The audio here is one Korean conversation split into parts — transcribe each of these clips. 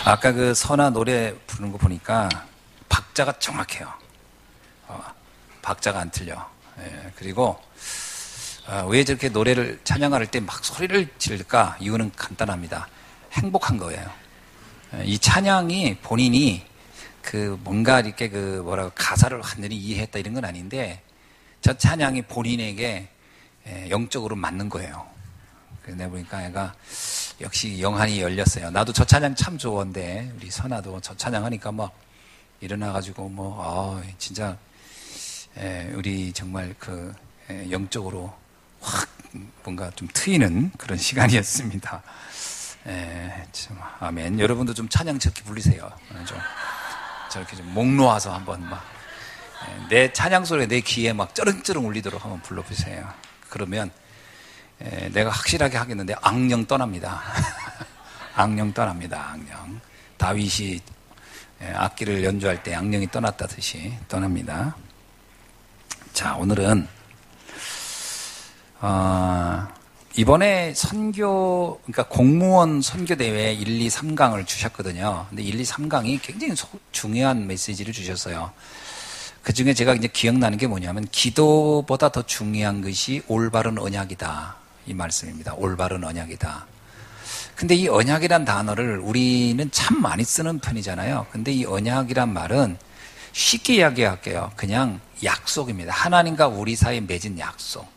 아까 그 선아 노래 부르는 거 보니까 박자가 정확해요. 박자가 안 틀려. 예, 그리고 왜 저렇게 노래를 찬양할 때 막 소리를 지를까? 이유는 간단합니다. 행복한 거예요. 이 찬양이 본인이 그 뭔가 이렇게 그 뭐라고 가사를 완전히 이해했다 이런 건 아닌데 저 찬양이 본인에게 영적으로 맞는 거예요. 그래서 내가 보니까 얘가 역시 영안이 열렸어요. 나도 저 찬양 참 좋은데 우리 선아도 저 찬양 하니까 막 일어나가지고 진짜 우리 정말 그 영적으로 확 뭔가 좀 트이는 그런 시간이었습니다. 참, 아멘. 여러분도 좀 찬양 적게 부르세요. 좀 저렇게 좀 목 놓아서 한번 막 내 찬양 소리가 내 귀에 막 쩌렁쩌렁 울리도록 한번 불러보세요. 그러면 내가 확실하게 하겠는데 악령 떠납니다. 악령 떠납니다. 악령. 다윗이 악기를 연주할 때 악령이 떠났다듯이 떠납니다. 자, 오늘은 이번에 선교, 그러니까 공무원 선교대회 1, 2, 3강을 주셨거든요. 근데 1, 2, 3강이 굉장히 중요한 메시지를 주셨어요. 그 중에 제가 이제 기억나는 게 뭐냐면, 기도보다 더 중요한 것이 올바른 언약이다. 이 말씀입니다. 올바른 언약이다. 근데 이 언약이란 단어를 우리는 참 많이 쓰는 편이잖아요. 근데 이 언약이란 말은 쉽게 이야기할게요. 그냥 약속입니다. 하나님과 우리 사이에 맺은 약속.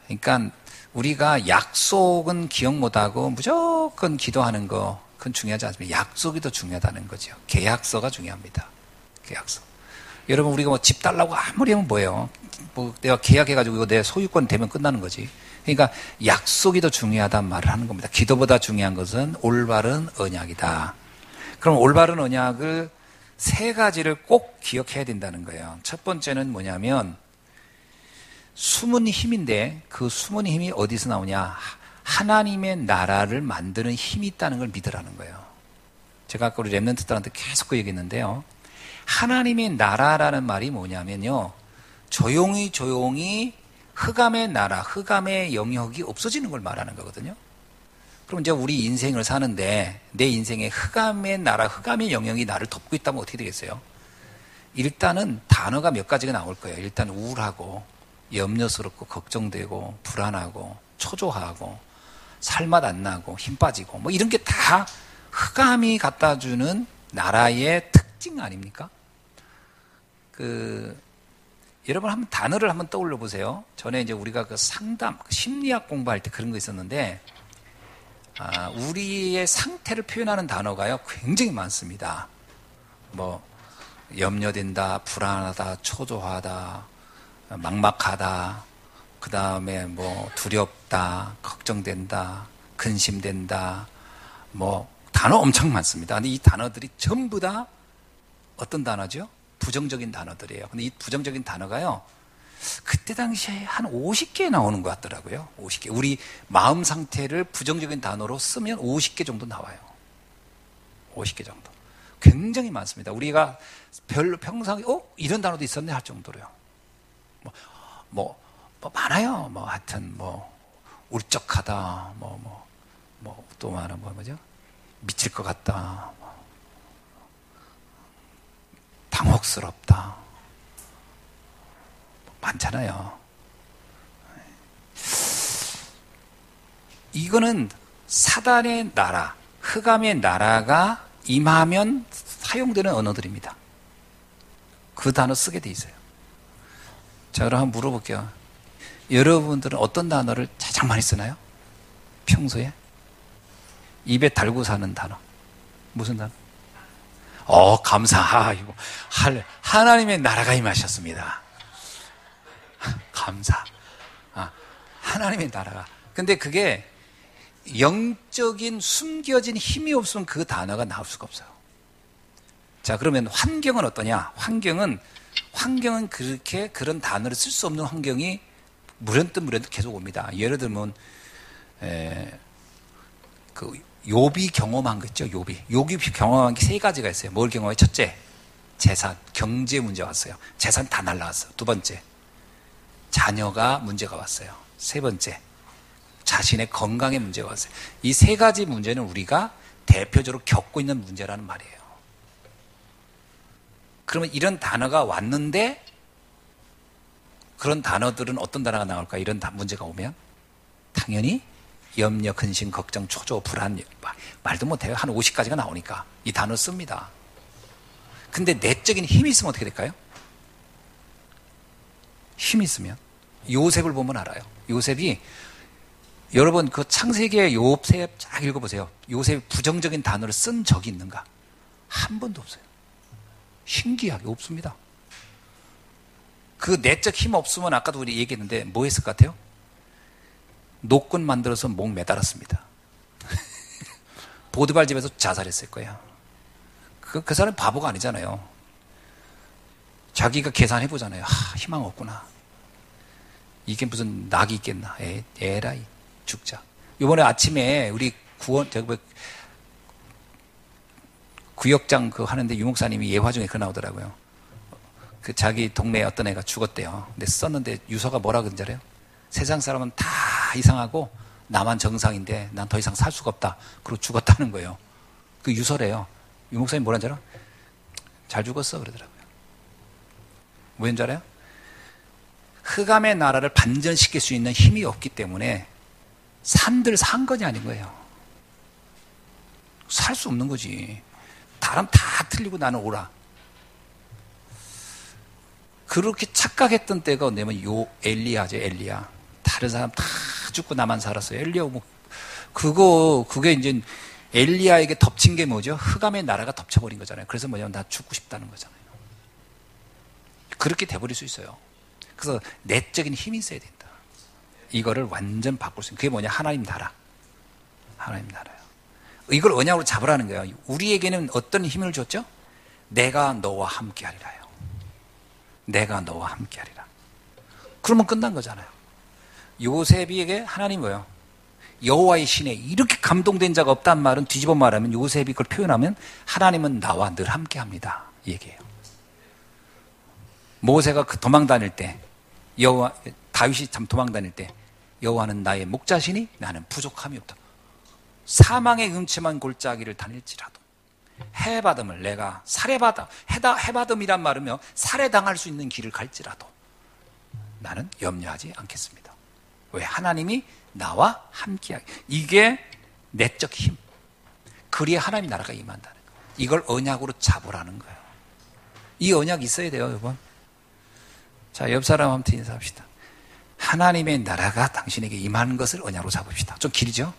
그러니까 우리가 약속은 기억 못하고 무조건 기도하는 거, 그건 중요하지 않습니다. 약속이 더 중요하다는 거죠. 계약서가 중요합니다. 계약서. 여러분, 우리가 뭐 집 달라고 아무리 하면 뭐예요? 뭐 내가 계약해가지고 이거 내 소유권 되면 끝나는 거지. 그러니까 약속이 더 중요하다는 말을 하는 겁니다. 기도보다 중요한 것은 올바른 언약이다. 그럼 올바른 언약을 세 가지를 꼭 기억해야 된다는 거예요. 첫 번째는 뭐냐면 숨은 힘인데 그 숨은 힘이 어디서 나오냐? 하나님의 나라를 만드는 힘이 있다는 걸 믿으라는 거예요. 제가 아까 우리 랩런트들한테 계속 그 얘기했는데요. 하나님의 나라라는 말이 뭐냐면요. 조용히 흑암의 나라, 흑암의 영역이 없어지는 걸 말하는 거거든요. 그럼 이제 우리 인생을 사는데 내 인생에 흑암의 나라, 흑암의 영역이 나를 덮고 있다면 어떻게 되겠어요? 일단은 단어가 몇 가지가 나올 거예요. 일단 우울하고 염려스럽고 걱정되고 불안하고 초조하고 살맛 안 나고 힘 빠지고 뭐 이런 게 다 흑암이 갖다 주는 나라의 특징 아닙니까? 여러분 한번 단어를 한번 떠올려 보세요. 전에 이제 우리가 그 상담, 심리학 공부할 때 그런 거 있었는데, 우리의 상태를 표현하는 단어가요, 굉장히 많습니다. 뭐, 염려된다, 불안하다, 초조하다, 막막하다, 그 다음에 뭐, 두렵다, 걱정된다, 근심된다, 뭐, 단어 엄청 많습니다. 근데 이 단어들이 전부 다 어떤 단어죠? 부정적인 단어들이에요. 근데 이 부정적인 단어가요, 그때 당시에 한 50개 나오는 것 같더라고요. 50개. 우리 마음 상태를 부정적인 단어로 쓰면 50개 정도 나와요. 50개 정도. 굉장히 많습니다. 우리가 별로 평상에, 이런 단어도 있었네 할 정도로요. 뭐 많아요. 뭐, 하여튼, 울적하다, 또 뭐죠? 미칠 것 같다. 당혹스럽다. 많잖아요. 이거는 사단의 나라, 흑암의 나라가 임하면 사용되는 언어들입니다. 그 단어 쓰게 돼 있어요. 자, 그럼 한번 물어볼게요. 여러분들은 어떤 단어를 가장 많이 쓰나요? 평소에? 입에 달고 사는 단어. 무슨 단어? 감사. 이거 하나님의 나라가 임하셨습니다. 감사. 하나님의 나라가. 근데 그게 영적인 숨겨진 힘이 없으면 그 단어가 나올 수가 없어요. 자, 그러면 환경은 어떠냐? 환경은 그렇게 그런 단어를 쓸 수 없는 환경이 무련뜻 계속 옵니다. 예를 들면 욥이 경험한 거 있죠. 욥이 경험한 게 세 가지가 있어요. 뭘 경험해요? 첫째, 재산, 경제 문제 왔어요. 재산 다 날라갔어요. 두 번째, 자녀가 문제가 왔어요. 세 번째, 자신의 건강에 문제가 왔어요. 이 세 가지 문제는 우리가 대표적으로 겪고 있는 문제라는 말이에요. 그러면 이런 단어가 왔는데 그런 단어들은 어떤 단어가 나올까? 이런 문제가 오면 당연히 염려, 근심, 걱정, 초조, 불안, 말도 못해요. 한 50가지가 나오니까 이 단어 씁니다. 근데 내적인 힘이 있으면 어떻게 될까요? 힘이 있으면 요셉을 보면 알아요. 요셉이 여러분 그 창세기의 요셉 쫙 읽어보세요. 요셉이 부정적인 단어를 쓴 적이 있는가? 한 번도 없어요. 신기하게 없습니다. 그 내적 힘 없으면 아까도 우리 얘기했는데 뭐 했을 것 같아요? 노끈 만들어서 목 매달았습니다. 보드발 집에서 자살했을 거예요. 그 사람 바보가 아니잖아요. 자기가 계산해보잖아요. 희망 없구나. 이게 무슨 낙이 있겠나. 에라이 죽자. 이번에 아침에 우리 구역장 하는데 유목사님이 예화 중에 그 나오더라고요. 그 자기 동네에 어떤 애가 죽었대요. 근데 썼는데 유서가 뭐라 그런지 알아요? 세상 사람은 다 이상하고 나만 정상인데 난 더 이상 살 수가 없다. 그러고 죽었다는 거예요. 그 유서래요. 유목사님 뭐라는 줄 알아? 잘 죽었어 그러더라고요. 뭐인 줄 알아요? 흑암의 나라를 반전시킬 수 있는 힘이 없기 때문에 산들 산 거냐 아닌 거예요. 살 수 없는 거지. 다른 다 틀리고 나는 오라. 그렇게 착각했던 때가 언제면 엘리야죠, 엘리야. 다른 사람 다 죽고 나만 살았어요. 엘리야 그게 이제 엘리야에게 덮친 게 뭐죠? 흑암의 나라가 덮쳐버린 거잖아요. 그래서 뭐냐면 나 죽고 싶다는 거잖아요. 그렇게 돼버릴 수 있어요. 그래서 내적인 힘이 있어야 된다. 이거를 완전 바꿀 수 있는 그게 뭐냐? 하나님 나라. 하나님 나라요. 이걸 언약으로 잡으라는 거예요. 우리에게는 어떤 힘을 줬죠? 내가 너와 함께 하리라요. 내가 너와 함께 하리라. 그러면 끝난 거잖아요. 요셉에게 하나님 뭐예요? 여호와의 신에 이렇게 감동된 자가 없단 말은 뒤집어 말하면 요셉이 그걸 표현하면 하나님은 나와 늘 함께 합니다. 이 얘기예요. 모세가 그 도망 다닐 때 다윗이 참 도망 다닐 때 여호와는 나의 목자시니 나는 부족함이 없다. 사망의 음침한 골짜기를 다닐지라도 해받음을 내가 해받음이란 말은요 살해당할 수 있는 길을 갈지라도 나는 염려하지 않겠습니다. 왜? 하나님이 나와 함께하게. 이게 내적 힘. 그리야 하나님 나라가 임한다는 거예요. 이걸 언약으로 잡으라는 거예요. 이 언약이 있어야 돼요, 여러분. 자, 옆 사람한테 인사합시다. 하나님의 나라가 당신에게 임하는 것을 언약으로 잡읍시다. 좀 길죠?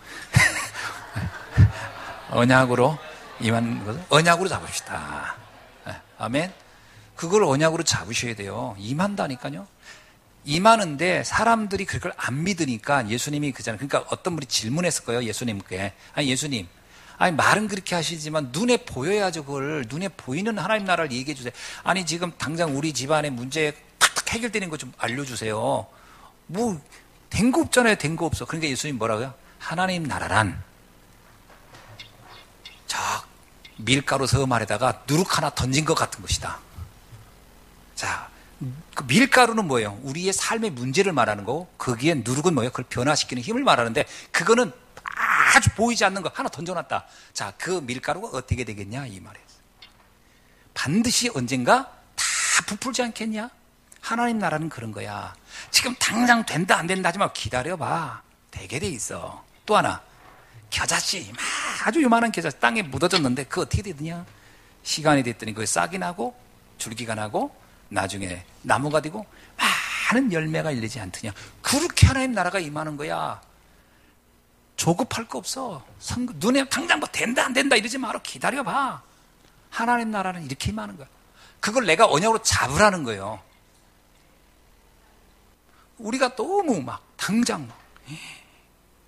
언약으로 임하는 것을 언약으로 잡읍시다. 아멘. 그걸 언약으로 잡으셔야 돼요. 임한다니까요. 임하는데 사람들이 그걸 안 믿으니까 예수님이 그잖아요. 그러니까 어떤 분이 질문했을 거예요. 예수님께. 아니 예수님, 아니 말은 그렇게 하시지만 눈에 보여야죠. 그걸 눈에 보이는 하나님 나라를 얘기해 주세요. 아니 지금 당장 우리 집안의 문제 탁탁 해결되는 거 좀 알려주세요. 뭐 된 거 없잖아요. 된 거 없어. 그러니까 예수님 뭐라고요? 하나님 나라란 저 밀가루 섬 아래다가 누룩 하나 던진 것 같은 것이다. 자, 그 밀가루는 뭐예요? 우리의 삶의 문제를 말하는 거고 거기에 누룩은 뭐예요? 그걸 변화시키는 힘을 말하는데 그거는 아주 보이지 않는 거 하나 던져놨다. 자, 그 밀가루가 어떻게 되겠냐 이 말이에요. 반드시 언젠가 다 부풀지 않겠냐? 하나님 나라는 그런 거야. 지금 당장 된다 안 된다 하지 말고 기다려봐. 되게 돼 있어. 또 하나 겨자씨 아주 요만한 겨자씨 땅에 묻어졌는데 그거 어떻게 되느냐? 시간이 됐더니 그게 싹이 나고 줄기가 나고 나중에 나무가 되고 많은 열매가 열리지 않더냐. 그렇게 하나님 나라가 임하는 거야. 조급할 거 없어. 눈에 당장 뭐 된다 안 된다 이러지 마라. 기다려봐. 하나님 나라는 이렇게 임하는 거야. 그걸 내가 언약으로 잡으라는 거예요. 우리가 너무 막 당장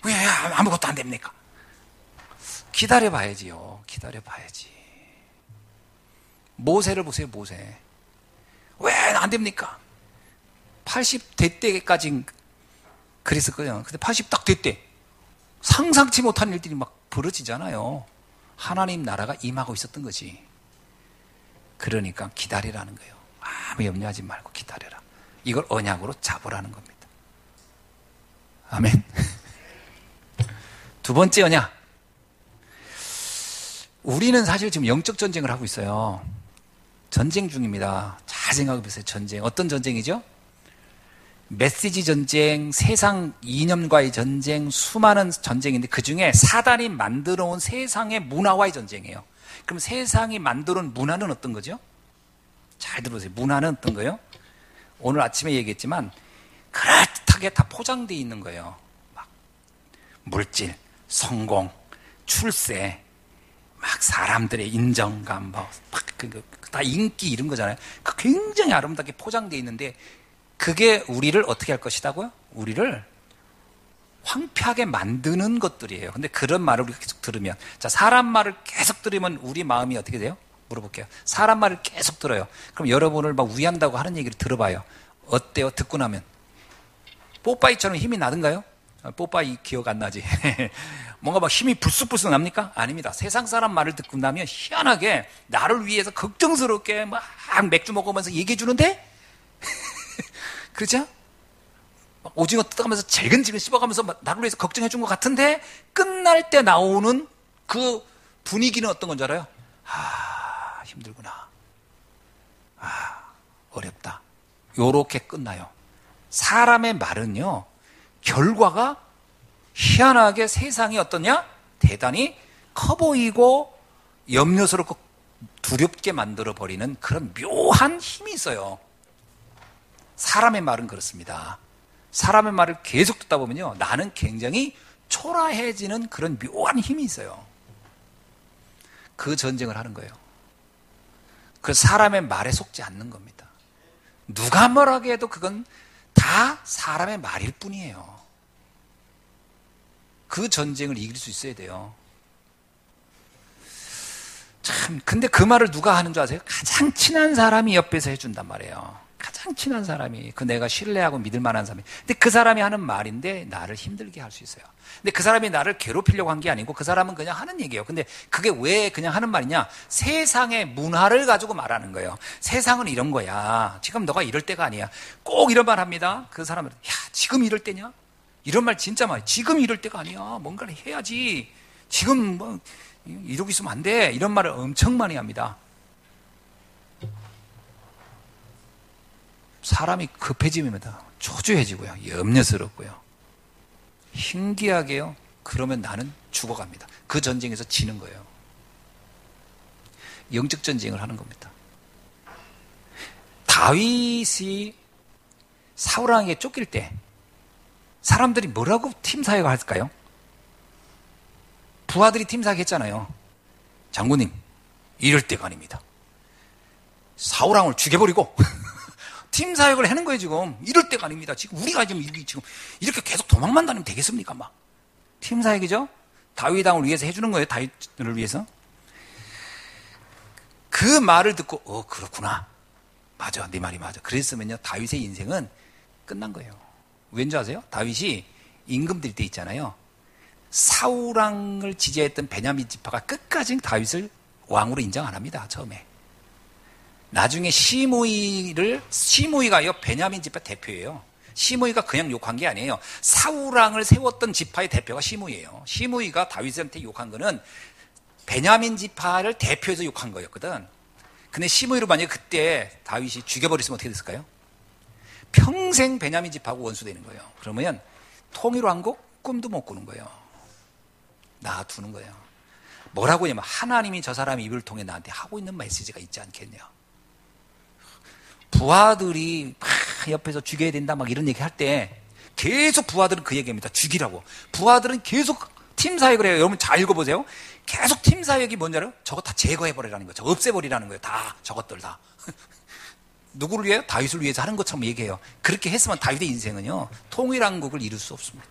왜 아무것도 안 됩니까? 기다려봐야지요. 기다려봐야지. 모세를 보세요. 모세. 왜 안 됩니까? 80대 때까지 그랬었거든요. 근데 80 딱 됐대. 상상치 못한 일들이 막 벌어지잖아요. 하나님 나라가 임하고 있었던 거지. 그러니까 기다리라는 거예요. 아무 염려하지 말고 기다려라. 이걸 언약으로 잡으라는 겁니다. 아멘. 두 번째 언약. 우리는 사실 지금 영적 전쟁을 하고 있어요. 전쟁 중입니다. 잘 생각해 보세요. 전쟁. 어떤 전쟁이죠? 메시지 전쟁, 세상 이념과의 전쟁, 수많은 전쟁인데 그 중에 사단이 만들어 온 세상의 문화와의 전쟁이에요. 그럼 세상이 만들어 온 문화는 어떤 거죠? 잘 들어보세요. 문화는 어떤 거예요? 오늘 아침에 얘기했지만 그럴듯하게 다 포장되어 있는 거예요. 막 물질, 성공, 출세, 막 사람들의 인정감, 다 인기 이런 거잖아요. 그 굉장히 아름답게 포장되어 있는데 그게 우리를 어떻게 할 것이다고요? 우리를 황폐하게 만드는 것들이에요. 근데 그런 말을 우리가 계속 들으면, 자, 사람 말을 계속 들으면 우리 마음이 어떻게 돼요? 물어볼게요. 사람 말을 계속 들어요. 그럼 여러분을 막 위한다고 하는 얘기를 들어봐요. 어때요? 듣고 나면. 뽀빠이처럼 힘이 나던가요? 뽀빠이 기억 안 나지? 뭔가 막 힘이 불쑥불쑥 납니까? 아닙니다. 세상 사람 말을 듣고 나면 희한하게 나를 위해서 걱정스럽게 막 맥주 먹으면서 얘기해 주는데? 그렇죠? 오징어 뜯어가면서 질근질근 씹어가면서 나를 위해서 걱정해 준 것 같은데 끝날 때 나오는 그 분위기는 어떤 건 줄 알아요? 아, 힘들구나. 아, 어렵다. 요렇게 끝나요. 사람의 말은요, 결과가 희한하게 세상이 어떠냐? 대단히 커 보이고 염려스럽고 두렵게 만들어버리는 그런 묘한 힘이 있어요. 사람의 말은 그렇습니다. 사람의 말을 계속 듣다 보면요, 나는 굉장히 초라해지는 그런 묘한 힘이 있어요. 그 전쟁을 하는 거예요. 그 사람의 말에 속지 않는 겁니다. 누가 뭐라고 해도 그건 다 사람의 말일 뿐이에요. 그 전쟁을 이길 수 있어야 돼요. 참, 근데 그 말을 누가 하는 줄 아세요? 가장 친한 사람이 옆에서 해준단 말이에요. 가장 친한 사람이, 그 내가 신뢰하고 믿을 만한 사람이. 근데 그 사람이 하는 말인데 나를 힘들게 할 수 있어요. 근데 그 사람이 나를 괴롭히려고 한 게 아니고 그 사람은 그냥 하는 얘기예요. 근데 그게 왜 그냥 하는 말이냐? 세상의 문화를 가지고 말하는 거예요. 세상은 이런 거야. 지금 너가 이럴 때가 아니야. 꼭 이런 말 합니다. 그 사람은, 야, 지금 이럴 때냐? 이런 말 진짜 많이. 지금 이럴 때가 아니야. 뭔가를 해야지. 지금 뭐 이러고 있으면 안 돼. 이런 말을 엄청 많이 합니다. 사람이 급해지면 초조해지고요. 염려스럽고요. 신기하게요. 그러면 나는 죽어갑니다. 그 전쟁에서 지는 거예요. 영적 전쟁을 하는 겁니다. 다윗이 사울왕에게 쫓길 때 사람들이 뭐라고 팀사역을 할까요? 부하들이 팀사역 했잖아요. 장군님, 이럴 때가 아닙니다. 사울왕을 죽여버리고 팀 사역을 하는 거예요, 지금. 이럴 때가 아닙니다. 지금 우리가 지금 이렇게 계속 도망만 다니면 되겠습니까? 막. 팀 사역이죠? 다윗 왕을 위해서 해주는 거예요, 다윗을 위해서. 그 말을 듣고, 그렇구나. 맞아, 네 말이 맞아. 그랬으면요, 다윗의 인생은 끝난 거예요. 왠지 아세요? 다윗이 임금 될 때 있잖아요. 사울 왕을 지지했던 베냐민 지파가 끝까지 다윗을 왕으로 인정 안 합니다, 처음에. 나중에 시므이가요, 베냐민 지파 대표예요. 시므이가 그냥 욕한 게 아니에요. 사울왕을 세웠던 지파의 대표가 시므이예요. 시므이가 다윗한테 욕한 거는 베냐민 지파를 대표해서 욕한 거였거든. 근데 시므이로 만약에 그때 다윗이 죽여버렸으면 어떻게 됐을까요? 평생 베냐민 지파하고 원수되는 거예요. 그러면 통일왕국 꿈도 못 꾸는 거예요. 놔두는 거예요. 뭐라고 하냐면 하나님이 저 사람의 입을 통해 나한테 하고 있는 메시지가 있지 않겠냐. 부하들이 막 옆에서 죽여야 된다 막 이런 얘기 할 때 계속 부하들은 그 얘기합니다. 죽이라고. 부하들은 계속 팀 사역을 해요. 여러분 잘 읽어보세요. 계속 팀 사역이 뭔지 알아요? 저거 다 제거해버리라는 거예요. 저거 없애버리라는 거예요. 다 저것들 다. 누구를 위해요? 다윗을 위해서 하는 것처럼 얘기해요. 그렇게 했으면 다윗의 인생은요, 통일왕국을 이룰 수 없습니다.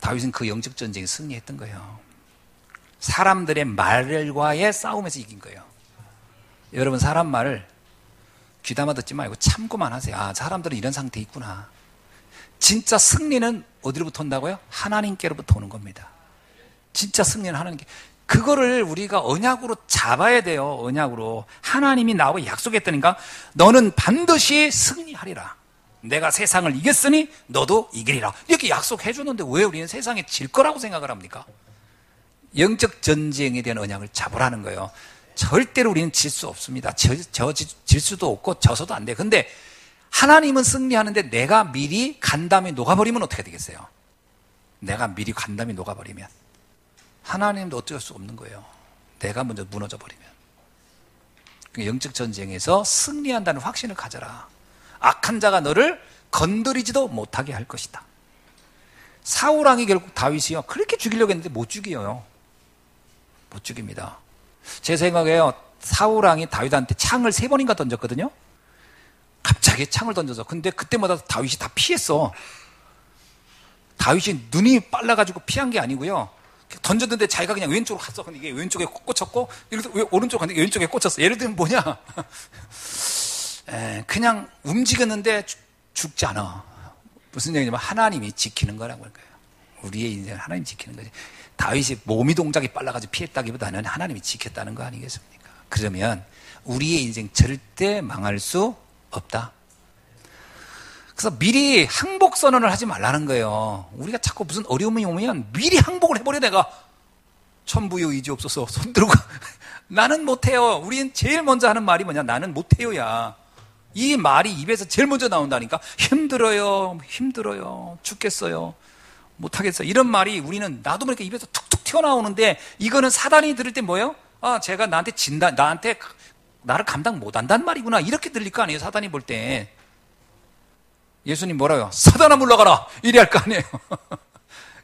다윗은 그 영적 전쟁에 승리했던 거예요. 사람들의 말과의 싸움에서 이긴 거예요. 여러분 사람 말을 귀담아 듣지 말고 참고만 하세요. 아, 사람들은 이런 상태에 있구나. 진짜 승리는 어디로부터 온다고요? 하나님께로부터 오는 겁니다. 진짜 승리는 하나님께. 그거를 우리가 언약으로 잡아야 돼요. 언약으로. 하나님이 나하고 약속했다니까 너는 반드시 승리하리라. 내가 세상을 이겼으니 너도 이기리라. 이렇게 약속해 주는데 왜 우리는 세상에 질 거라고 생각을 합니까? 영적 전쟁에 대한 언약을 잡으라는 거예요. 절대로 우리는 질 수 없습니다. 질 수도 없고 져서도 안 돼. 근데 하나님은 승리하는데 내가 미리 간담이 녹아버리면 어떻게 되겠어요? 내가 미리 간담이 녹아버리면 하나님도 어쩔 수 없는 거예요. 내가 먼저 무너져 버리면. 영적 전쟁에서 승리한다는 확신을 가져라. 악한 자가 너를 건드리지도 못하게 할 것이다. 사울왕이 결국 다윗이요 그렇게 죽이려고 했는데 못 죽여요. 못 죽입니다. 제 생각에요, 사울왕이 다윗한테 창을 3번인가 던졌거든요. 갑자기 창을 던져서. 근데 그때마다 다윗이 다 피했어. 다윗이 눈이 빨라가지고 피한 게 아니고요, 던졌는데 자기가 그냥 왼쪽으로 갔어. 근데 이게 왼쪽에 꽂혔고, 예를 들어 오른쪽 갔는데 왼쪽에 꽂혔어. 예를 들면 뭐냐, 그냥 움직였는데 죽지 않아. 무슨 얘기냐면 하나님이 지키는 거라고 할 거예요. 우리의 인생을 하나님이 지키는 거지. 다윗이 몸이 동작이 빨라가지고 피했다기보다는 하나님이 지켰다는 거 아니겠습니까? 그러면 우리의 인생 절대 망할 수 없다. 그래서 미리 항복 선언을 하지 말라는 거예요. 우리가 자꾸 무슨 어려움이 오면 미리 항복을 해버려. 내가 천부여 이지옵소서 손 들고 나는 못해요. 우리는 제일 먼저 하는 말이 뭐냐, 나는 못해요야. 이 말이 입에서 제일 먼저 나온다니까. 힘들어요, 죽겠어요, 못하겠어요, 이런 말이 우리는 나도 모르게 입에서 툭툭 튀어나오는데, 이거는 사단이 들을 때 뭐예요? 제가 나한테 나를 감당 못한다는 말이구나, 이렇게 들릴 거 아니에요, 사단이 볼 때. 예수님 뭐라고요? 사단아 물러가라, 이래 할 거 아니에요.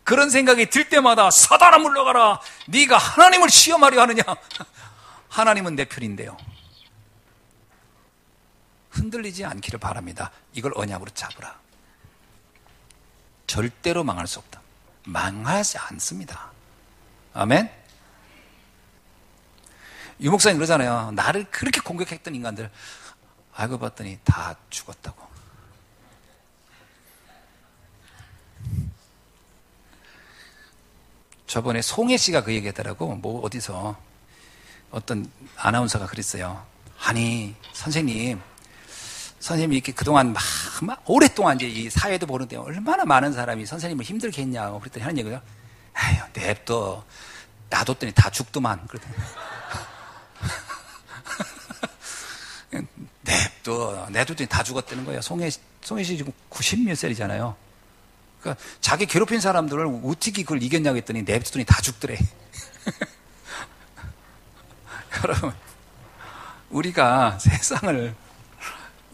그런 생각이 들 때마다 사단아 물러가라, 네가 하나님을 시험하려 하느냐. 하나님은 내 편인데요. 흔들리지 않기를 바랍니다. 이걸 언약으로 잡으라. 절대로 망할 수 없다. 망하지 않습니다. 아멘? 유 목사님 그러잖아요. 나를 그렇게 공격했던 인간들 알고 봤더니 다 죽었다고. 저번에 송혜 씨가 그 얘기하더라고. 뭐 어디서 어떤 아나운서가 그랬어요. 아니 선생님이 이렇게 그동안 막 오랫동안 이제 이 사회도 보는데 얼마나 많은 사람이 선생님을 힘들게 했냐고 그랬더니 하는 얘기가, 아유 냅둬, 놔뒀더니 다 죽더만. 그러더니 냅뒀더니 다 죽었다는 거예요. 송혜 씨 지금 90몇 살이잖아요. 그러니까 자기 괴롭힌 사람들을 어떻게 그걸 이겼냐고 했더니 냅뒀더니 다 죽더래. 여러분, 우리가 세상을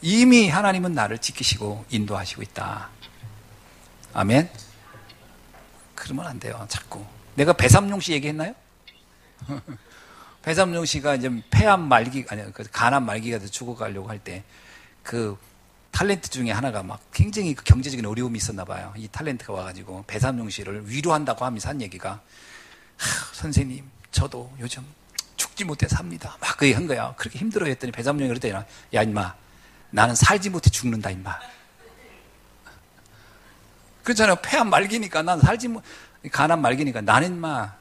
이미 하나님은 나를 지키시고 인도하시고 있다. 아멘? 그러면 안 돼요. 자꾸. 내가 배삼룡 씨 얘기했나요? 배삼룡 씨가 이제 간암 말기가 돼서 죽어가려고 할 때 그 탤런트 중에 하나가 막 굉장히 경제적인 어려움이 있었나 봐요. 이 탤런트가 와가지고 배삼룡 씨를 위로한다고 하면서 한 얘기가, 선생님 저도 요즘 죽지 못해 삽니다. 막 그 얘기 한 거야. 그렇게 힘들어 했더니 배삼룡이 그랬더니, 야 임마, 나는 살지 못해 죽는다 임마. 그렇잖아요. 폐암 말기니까 난 간암 말기니까 나는 임마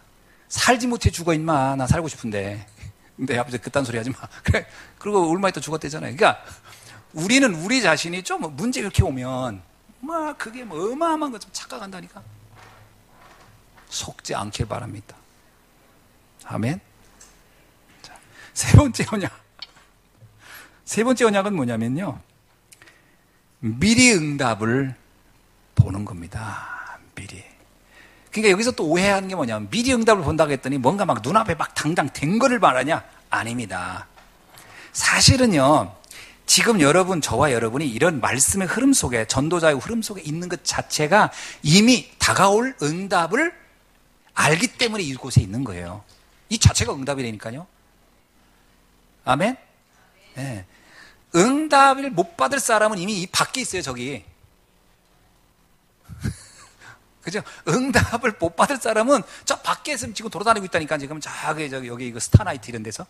살지 못해 죽어 임마. 나 살고 싶은데. 근데 아버지 그딴 소리 하지 마. 그래. 그리고 얼마 있다 죽었대잖아요. 그러니까 우리는 우리 자신이 좀 문제 이렇게 오면 막 그게 뭐 어마어마한 거 좀 착각한다니까. 속지 않길 바랍니다. 아멘. 자, 세 번째 언약은 뭐냐면요, 미리 응답을 보는 겁니다. 미리. 그러니까 여기서 또 오해하는 게 뭐냐면, 미리 응답을 본다고 했더니 뭔가 막 눈앞에 막 당장 된 거를 말하냐? 아닙니다. 사실은요, 지금 저와 여러분이 이런 말씀의 흐름 속에, 전도자의 흐름 속에 있는 것 자체가 이미 다가올 응답을 알기 때문에 이곳에 있는 거예요. 이 자체가 응답이라니까요. 아멘? 네. 응답을 못 받을 사람은 이미 이 밖에 있어요, 저기. 그죠? 응답을 못 받을 사람은 저 밖에서 지금 돌아다니고 있다니까. 지금 여기 이거 스타나이트 이런 데서.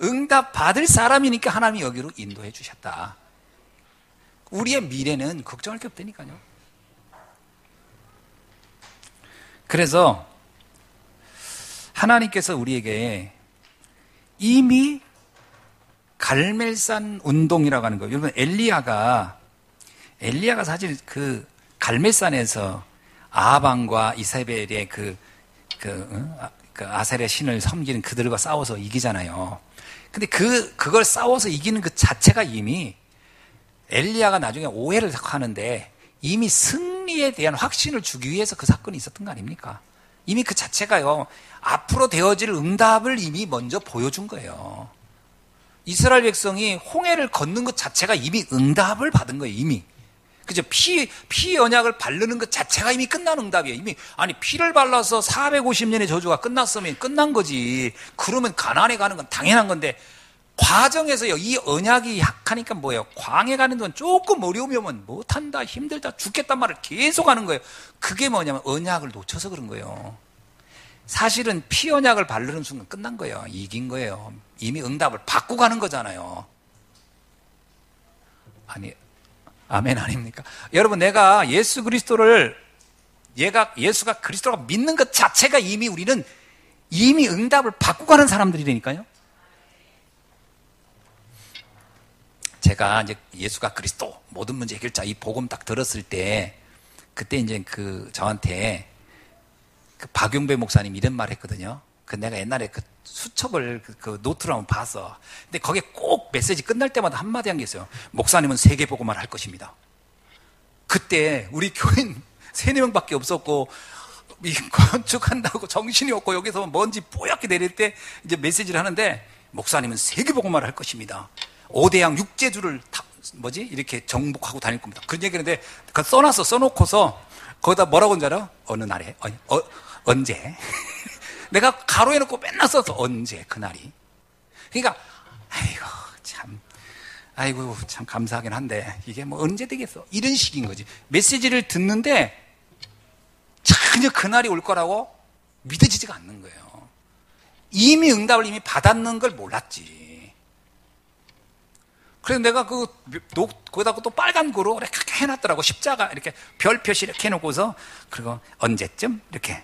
응답 받을 사람이니까 하나님이 여기로 인도해 주셨다. 우리의 미래는 걱정할 게 없다니까요. 그래서 하나님께서 우리에게 이미 갈멜산 운동이라고 하는 거예요. 여러분, 엘리야가 사실 그 갈멜산에서 아합왕과 이세벨의 그 그 아셀의 신을 섬기는 그들과 싸워서 이기잖아요. 근데 그걸 싸워서 이기는 그 자체가 이미 엘리야가 나중에 오해를 하는데 이미 승리에 대한 확신을 주기 위해서 그 사건이 있었던 거 아닙니까? 이미 그 자체가요, 앞으로 되어질 응답을 이미 먼저 보여준 거예요. 이스라엘 백성이 홍해를 걷는 것 자체가 이미 응답을 받은 거예요, 이미. 그죠? 피 언약을 바르는 것 자체가 이미 끝난 응답이에요. 이미, 아니, 피를 발라서 450년의 저주가 끝났으면 끝난 거지. 그러면 가나안에 가는 건 당연한 건데, 과정에서요, 이 언약이 약하니까 뭐예요? 광해 가는 동안 조금 어려우면 못한다, 힘들다, 죽겠단 말을 계속 하는 거예요. 그게 뭐냐면 언약을 놓쳐서 그런 거예요. 사실은 피 언약을 바르는 순간 끝난 거예요. 이긴 거예요. 이미 응답을 받고 가는 거잖아요. 아니, 아멘 아닙니까? 여러분, 내가 예수 그리스도를, 예수가 그리스도가 믿는 것 자체가 우리는 이미 응답을 받고 가는 사람들이라니까요. 제가 이제 예수가 그리스도, 모든 문제 해결자 이 복음 딱 들었을 때, 그때 이제 저한테 박용배 목사님 이런 말 했거든요. 내가 옛날에 수첩을 노트를 한번 봤어. 근데 거기에 꼭 메시지 끝날 때마다 한마디 한 게 있어요. 목사님은 세계복음화를 할 것입니다. 그때 우리 교인 3-4명밖에 없었고, 건축한다고 정신이 없고, 여기서 먼지 뽀얗게 내릴 때 이제 메시지를 하는데, 목사님은 세계복음화를 할 것입니다. 5대양 6제주를 이렇게 정복하고 다닐 겁니다. 그런 얘기를 했는데, 써놓고서, 거기다 뭐라고 한줄 알아? 어느 날에? 언제? 내가 가로해놓고 맨날 써서 언제 그날이. 그러니까 아이고 참 감사하긴 한데 이게 뭐 언제 되겠어, 이런 식인 거지. 메시지를 듣는데 전혀 그날이 올 거라고 믿어지지가 않는 거예요. 이미 응답을 이미 받았는 걸 몰랐지. 그래서 내가 거기다가 또 빨간 구로 이렇게 해놨더라고. 십자가 이렇게 별 표시 이렇게 해놓고서, 그리고 언제쯤 이렇게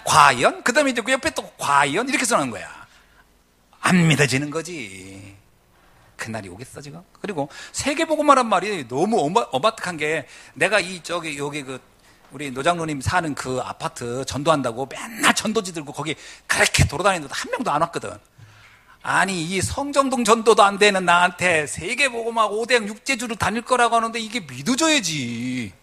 과연? 그 다음에 이제 그 옆에 또 과연? 이렇게 써놓은 거야. 안 믿어지는 거지. 그날이 오겠어, 지금? 그리고 세계복음화란 말이 너무 어마특한 게, 내가 여기 우리 노장로님 사는 그 아파트 전도한다고 맨날 전도지 들고 거기 그렇게 돌아다니는데도 한 명도 안 왔거든. 아니, 이 성정동 전도도 안 되는 나한테 세계복음하고 5대양 6제주를 다닐 거라고 하는데 이게 믿어져야지.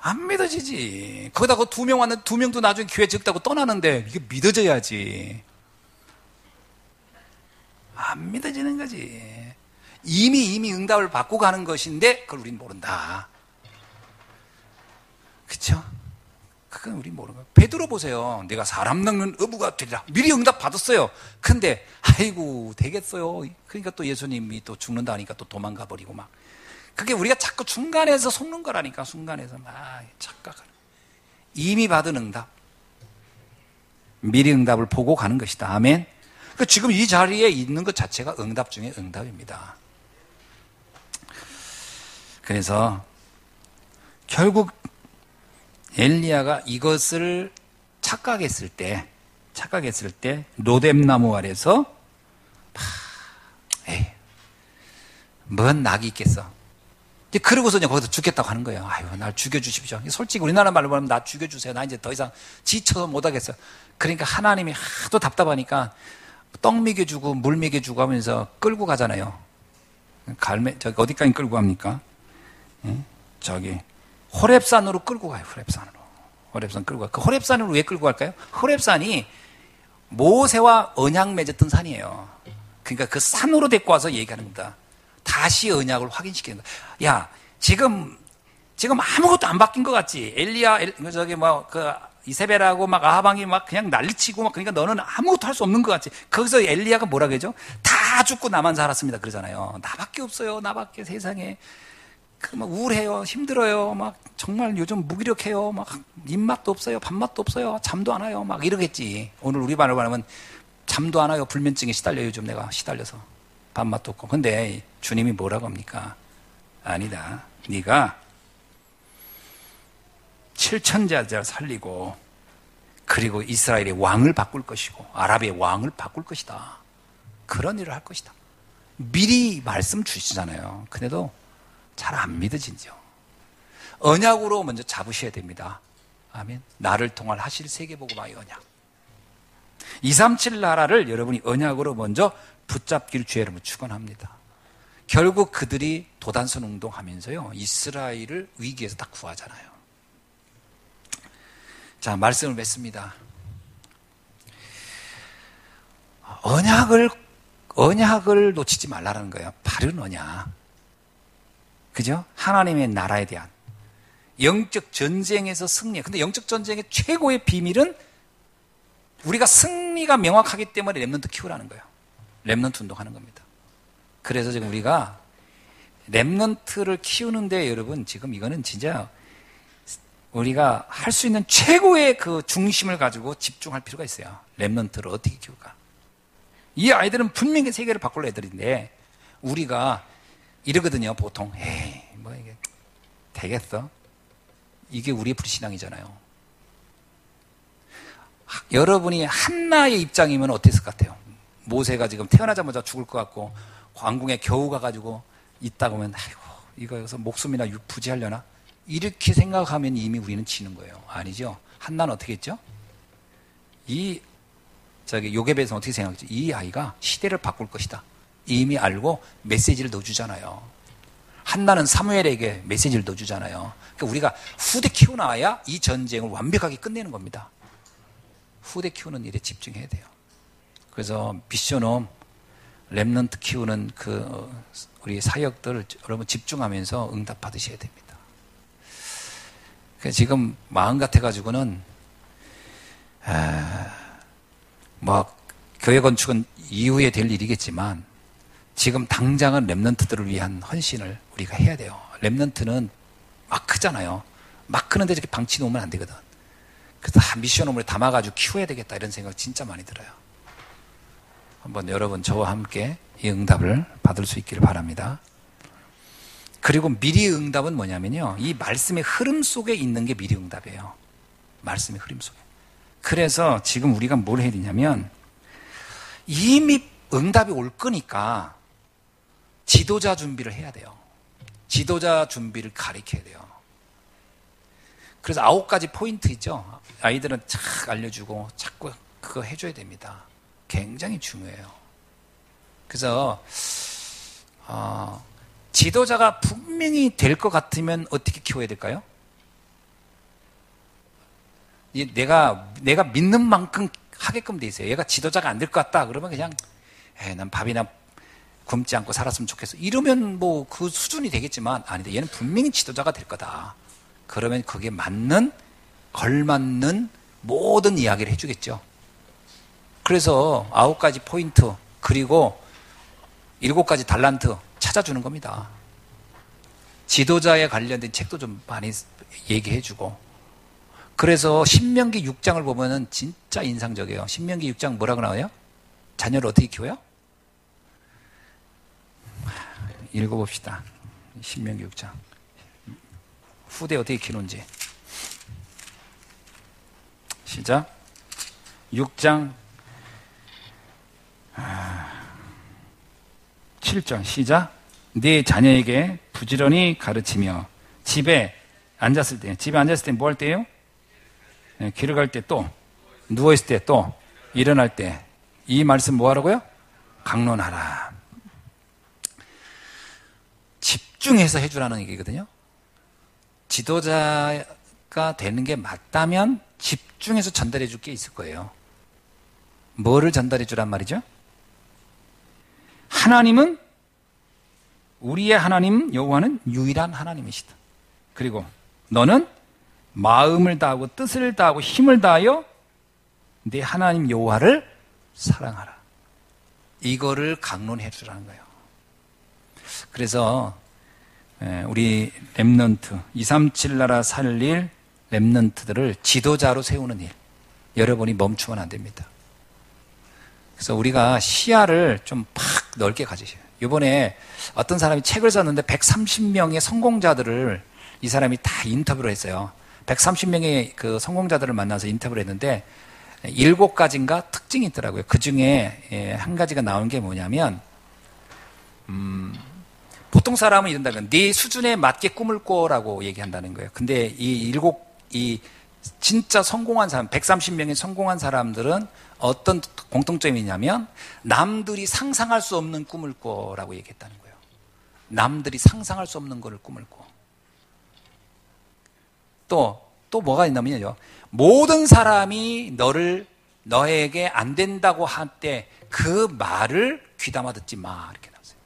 안 믿어지지. 거기다가 2명 왔는데 2명도 나중에 교회 적다고 떠나는데 이게 믿어져야지. 안 믿어지는 거지. 이미 응답을 받고 가는 것인데 그걸 우린 모른다. 그쵸? 그건 우린 모르는 거야. 베드로 보세요. 내가 사람 낚는 어부가 되리라. 미리 응답 받았어요. 근데 아이고 되겠어요. 그러니까 또 예수님이 또 죽는다 하니까 또 도망가 버리고 막. 그게 우리가 자꾸 중간에서 속는 거라니까. 중간에서 막 착각하는. 이미 받은 응답, 미리 응답을 보고 가는 것이다. 아멘. 그러니까 지금 이 자리에 있는 것 자체가 응답 중에 응답입니다. 그래서 결국 엘리야가 이것을 착각했을 때 로뎀나무 아래서 뭔 낙이 있겠어. 그러고서 이제 거기서 죽겠다고 하는 거예요. 아유, 날 죽여주십시오. 솔직히 우리나라 말로 하면 나 죽여주세요. 나 이제 더 이상 지쳐서 못하겠어요. 그러니까 하나님이 하도 답답하니까 떡 먹여주고 물 먹여주고 하면서 끌고 가잖아요. 저기 어디까지 끌고 갑니까? 저기 호렙산으로 끌고 가요. 호렙산 끌고 가요. 그 호렙산으로 왜 끌고 갈까요? 호렙산이 모세와 언약 맺었던 산이에요. 그러니까 그 산으로 데리고 와서 얘기하는 겁니다. 다시 언약을 확인시키는 거야. 야, 지금 아무것도 안 바뀐 것 같지? 이세벨하고 막 아하방이 막 그냥 난리치고 막, 그러니까 너는 아무것도 할 수 없는 것 같지? 거기서 엘리야가 뭐라 그러죠? 다 죽고 나만 살았습니다. 그러잖아요. 나밖에 없어요. 나밖에 세상에. 막 우울해요. 힘들어요. 막 정말 요즘 무기력해요. 막 입맛도 없어요. 밥맛도 없어요. 잠도 안 와요. 막 이러겠지. 오늘 우리 말로 말하면 잠도 안 와요. 불면증에 시달려요. 요즘 내가 시달려서. 밥맛도 없고. 근데 주님이 뭐라고 합니까? 아니다. 네가 7천자를 살리고, 그리고 이스라엘의 왕을 바꿀 것이고 아랍의 왕을 바꿀 것이다. 그런 일을 할 것이다. 미리 말씀 주시잖아요. 근데도 잘 안 믿어지죠. 언약으로 먼저 잡으셔야 됩니다. 아멘. 나를 통할 하실 세계복음화의 언약. 237 나라를 여러분이 언약으로 먼저 붙잡기를 주의 이름으로 축원합니다. 결국 그들이 도단선 운동하면서요, 이스라엘을 위기에서 다 구하잖아요. 자, 말씀을 맺습니다. 언약을 놓치지 말라는 거예요. 바른 언약. 그죠? 하나님의 나라에 대한 영적 전쟁에서 승리. 근데 영적 전쟁의 최고의 비밀은 우리가 승리가 명확하기 때문에 렘넌트 키우라는 거예요. 렘넌트 운동하는 겁니다. 그래서 지금 우리가 렘넌트를 키우는데 여러분, 지금 이거는 진짜 우리가 할 수 있는 최고의 그 중심을 가지고 집중할 필요가 있어요. 렘넌트를 어떻게 키울까? 이 아이들은 분명히 세계를 바꿀 애들인데 우리가 이러거든요. 보통 에이 뭐 이게 되겠어? 이게 우리의 불신앙이잖아요. 여러분이 한나의 입장이면 어땠을 것 같아요? 모세가 지금 태어나자마자 죽을 것 같고 왕궁에 겨우 가가지고 있다고 하면 아이고 이거 여기서 목숨이나 부지하려나? 이렇게 생각하면 이미 우리는 지는 거예요. 아니죠? 한나는 어떻게 했죠? 요게벳은 어떻게 생각했죠? 이 아이가 시대를 바꿀 것이다. 이미 알고 메시지를 넣어주잖아요. 한나는 사무엘에게 메시지를 넣어주잖아요. 그러니까 우리가 후대 키워놔야 이 전쟁을 완벽하게 끝내는 겁니다. 후대 키우는 일에 집중해야 돼요. 그래서 미션홈 렘넌트 키우는 우리 사역들 여러분 집중하면서 응답 받으셔야 됩니다. 지금 마음 같아가지고는 교회 건축은 이후에 될 일이겠지만 지금 당장은 렘넌트들을 위한 헌신을 우리가 해야 돼요. 렘넌트는 막 크잖아요. 막 크는데 저렇게 방치 놓으면 안 되거든. 그래서 미션홈을 담아가지고 키워야 되겠다 이런 생각 진짜 많이 들어요. 한번 여러분 저와 함께 이 응답을 받을 수 있기를 바랍니다. 그리고 미리 응답은 뭐냐면요, 이 말씀의 흐름 속에 있는 게 미리 응답이에요. 말씀의 흐름 속에. 그래서 지금 우리가 뭘 해야 되냐면 이미 응답이 올 거니까 지도자 준비를 해야 돼요. 지도자 준비를 가르쳐야 돼요. 그래서 9가지 포인트 있죠. 아이들은 착 알려주고 자꾸 그거 해줘야 됩니다. 굉장히 중요해요. 그래서 지도자가 분명히 될 것 같으면 어떻게 키워야 될까요? 내가 믿는 만큼 하게끔 돼 있어요. 얘가 지도자가 안 될 것 같다 그러면 그냥 난 밥이나 굶지 않고 살았으면 좋겠어. 이러면 뭐 그 수준이 되겠지만 아니다. 얘는 분명히 지도자가 될 거다. 그러면 거기에 맞는 걸맞는 모든 이야기를 해주겠죠. 그래서 9가지 포인트 그리고 7가지 달란트 찾아주는 겁니다. 지도자에 관련된 책도 좀 많이 얘기해주고. 그래서 신명기 6장을 보면은 진짜 인상적이에요. 신명기 6장 뭐라고 나와요? 자녀를 어떻게 키워요? 읽어봅시다. 신명기 6장. 후대 어떻게 키우는지. 시작. 6장 7절 시작. 네 자녀에게 부지런히 가르치며 집에 앉았을 때 뭐 할 때예요? 길을 갈 때 또 누워있을 때 또 일어날 때 이 말씀 뭐 하라고요? 강론하라. 집중해서 해주라는 얘기거든요. 지도자가 되는 게 맞다면 집중해서 전달해 줄 게 있을 거예요. 뭐를 전달해 주란 말이죠? 하나님은 우리의 하나님 여호와는 유일한 하나님이시다. 그리고 너는 마음을 다하고 뜻을 다하고 힘을 다하여 네 하나님 여호와를 사랑하라. 이거를 강론해 주라는 거예요. 그래서 우리 렘넌트 237 나라 살릴 렘넌트들을 지도자로 세우는 일 여러분이 멈추면 안 됩니다. 그래서 우리가 시야를 좀 팍 넓게 가지셔요. 이번에 어떤 사람이 책을 썼는데 130명의 성공자들을 이 사람이 다 인터뷰를 했어요. 130명의 그 성공자들을 만나서 인터뷰를 했는데 7가지인가 특징이 있더라고요. 그 중에 한 가지가 나온 게 뭐냐면 보통 사람은 이런다면 네 수준에 맞게 꿈을 꿔라고 얘기한다는 거예요. 근데 이 진짜 성공한 사람, 130명의 성공한 사람들은 어떤 공통점이 있냐면 남들이 상상할 수 없는 꿈을 꿔라고 얘기했다는 거예요. 남들이 상상할 수 없는 거를 꿈을 꿔. 또 뭐가 있냐면요. 모든 사람이 너에게 안 된다고 할 때 그 말을 귀담아 듣지 마. 이렇게 나왔어요.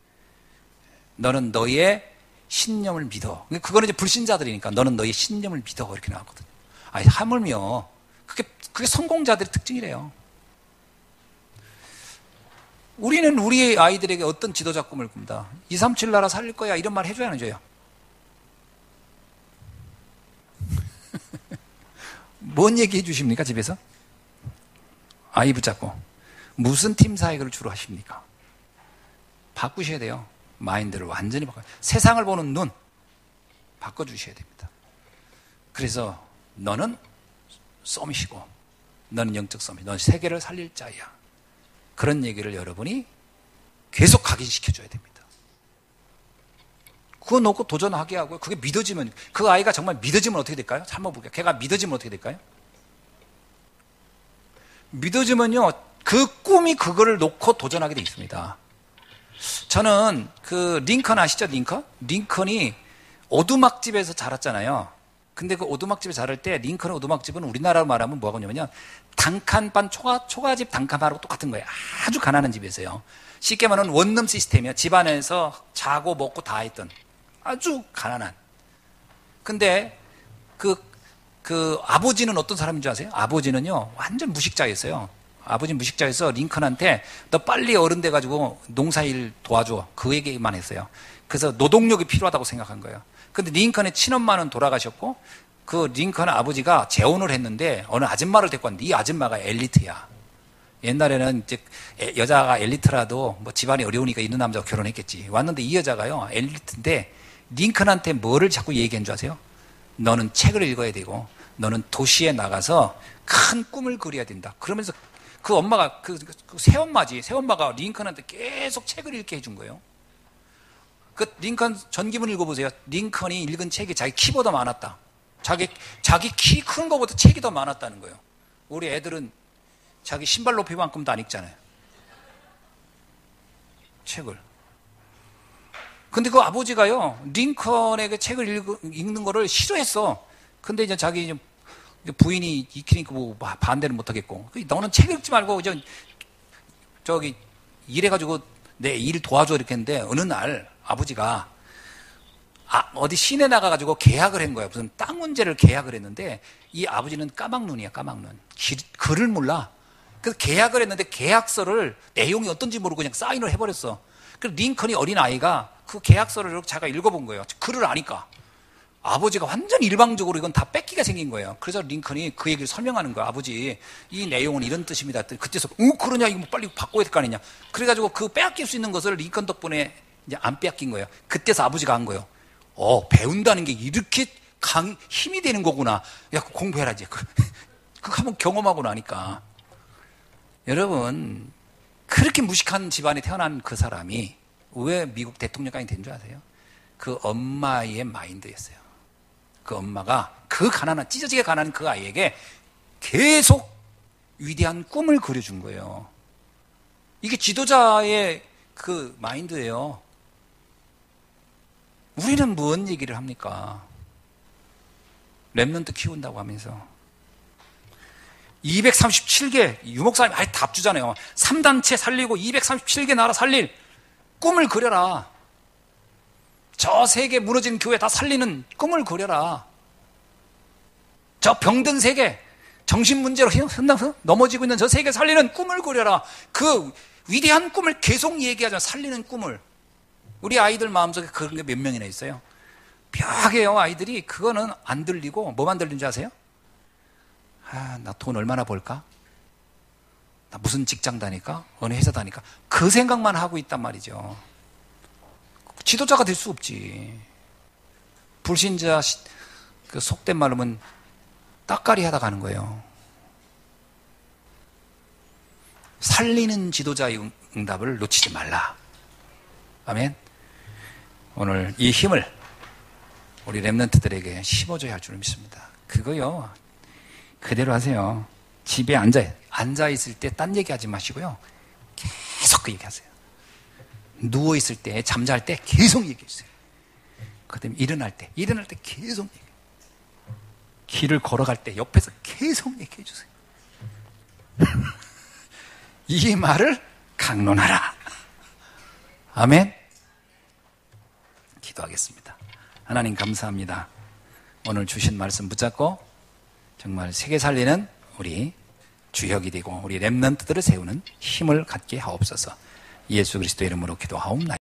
너는 너의 신념을 믿어. 그거는 이제 불신자들이니까 너는 너의 신념을 믿어. 이렇게 나왔거든요. 아니, 하물며 그게 성공자들의 특징이래요. 우리는 우리 아이들에게 어떤 지도자 꿈을 꾼다. 237 나라 살릴 거야. 이런 말 해줘야 안 해줘요? 뭔 얘기 해주십니까, 집에서? 아이 붙잡고. 무슨 팀 사역을 주로 하십니까? 바꾸셔야 돼요. 마인드를 완전히 바꿔. 세상을 보는 눈 바꿔주셔야 됩니다. 그래서 너는 썸이시고 너는 영적 썸이, 너는 세계를 살릴 자야. 그런 얘기를 여러분이 계속 각인시켜줘야 됩니다. 그거 놓고 도전하게 하고요. 그게 믿어지면, 그 아이가 정말 믿어지면 어떻게 될까요? 한번 볼게요. 걔가 믿어지면 어떻게 될까요? 믿어지면요, 그 꿈이 그거를 놓고 도전하게 돼 있습니다. 저는 그 링컨 아시죠? 링컨이 오두막집에서 자랐잖아요. 근데 그 오두막집에 자랄 때 링컨의 오두막집은 우리나라로 말하면 뭐가 그러냐면 단칸반 초가집 단칸반하고 똑같은 거예요. 아주 가난한 집이었어요. 쉽게 말하면 원룸 시스템이야. 집안에서 자고 먹고 다 했던 아주 가난한. 근데 그 아버지는 어떤 사람인 줄 아세요? 아버지는요 완전 무식자였어요. 아버지 무식자여서 링컨한테 너 빨리 어른 돼가지고 농사일 도와줘. 그 얘기만 했어요. 그래서 노동력이 필요하다고 생각한 거예요. 근데 링컨의 친엄마는 돌아가셨고 그 링컨 아버지가 재혼을 했는데 어느 아줌마를 데리고 왔는데 이 아줌마가 엘리트야. 옛날에는 이제 여자가 엘리트라도 뭐 집안이 어려우니까 있는 남자와 결혼했겠지. 왔는데 이 여자가요 엘리트인데 링컨한테 뭐를 자꾸 얘기한 줄 아세요? 너는 책을 읽어야 되고 너는 도시에 나가서 큰 꿈을 그려야 된다. 그러면서 그 엄마가 그 새엄마지. 새엄마가 링컨한테 계속 책을 읽게 해준 거예요. 그 링컨 전기문 읽어보세요. 링컨이 읽은 책이 자기 키보다 많았다. 자기 키 큰 거보다 책이 더 많았다는 거예요. 우리 애들은 자기 신발 높이만큼도 안 읽잖아요. 책을. 근데 그 아버지가요 링컨에게 책을 읽는 거를 싫어했어. 근데 이제 자기 부인이 익히니까 뭐 반대는 못하겠고 너는 책 읽지 말고 저기 일해가지고 내 일 도와줘 이렇게 했는데 어느 날 아버지가 어디 시내 나가가지고 계약을 한 거야. 무슨 땅 문제를 계약을 했는데 이 아버지는 까막눈이야. 까막눈. 글을 몰라. 그래서 계약을 했는데 계약서를 내용이 어떤지 모르고 그냥 사인을 해버렸어. 그래서 링컨이 어린 아이가 그 계약서를 자기가 읽어본 거예요. 글을 아니까. 아버지가 완전 일방적으로 이건 다 뺏기가 생긴 거예요. 그래서 링컨이 그 얘기를 설명하는 거야. 아버지, 이 내용은 이런 뜻입니다. 그때서 그러냐 이거 빨리 바꿔야 될 거 아니냐. 그래가지고 그 빼앗길 수 있는 것을 링컨 덕분에 이제 안 빼앗긴 거예요. 그때서 아버지가 한 거예요. 배운다는 게 이렇게 힘이 되는 거구나. 야, 공부해라지. 그거 한번 경험하고 나니까. 여러분, 그렇게 무식한 집안에 태어난 그 사람이 왜 미국 대통령까지 된 줄 아세요? 그 엄마의 마인드였어요. 그 엄마가 그 찢어지게 가난한 그 아이에게 계속 위대한 꿈을 그려준 거예요. 이게 지도자의 그 마인드예요. 우리는 뭔 얘기를 합니까? 렘넌트 키운다고 하면서 237개 유목사님 아예 답주잖아요. 3단체 살리고 237개 나라 살릴 꿈을 그려라. 저 세계 무너진 교회 다 살리는 꿈을 그려라. 저 병든 세계, 정신문제로 넘어지고 있는 저 세계 살리는 꿈을 그려라. 그 위대한 꿈을 계속 얘기하잖아요. 살리는 꿈을. 우리 아이들 마음속에 그런 게 몇 명이나 있어요. 뼈하게요. 아이들이 그거는 안 들리고 뭐만 들리는지 아세요? 나 돈 얼마나 벌까? 나 무슨 직장 다닐까? 어느 회사 다닐까? 그 생각만 하고 있단 말이죠. 지도자가 될 수 없지. 불신자 그 속된 말로는 따까리 하다 가는 거예요. 살리는 지도자의 응답을 놓치지 말라. 아멘. 오늘 이 힘을 우리 렘넌트들에게 심어줘야 할 줄 믿습니다. 그거요. 그대로 하세요. 집에 앉아있을 때 딴 얘기하지 마시고요. 계속 그 얘기하세요. 누워있을 때, 잠잘 때 계속 얘기해주세요. 그 다음에 일어날 때 계속 얘기해요. 길을 걸어갈 때 옆에서 계속 얘기해주세요. 이 말을 강론하라. 아멘. 기도하겠습니다. 하나님 감사합니다. 오늘 주신 말씀 붙잡고 정말 세계 살리는 우리 주역이 되고 우리 렘넌트들을 세우는 힘을 갖게 하옵소서. 예수 그리스도 이름으로 기도하옵나이다.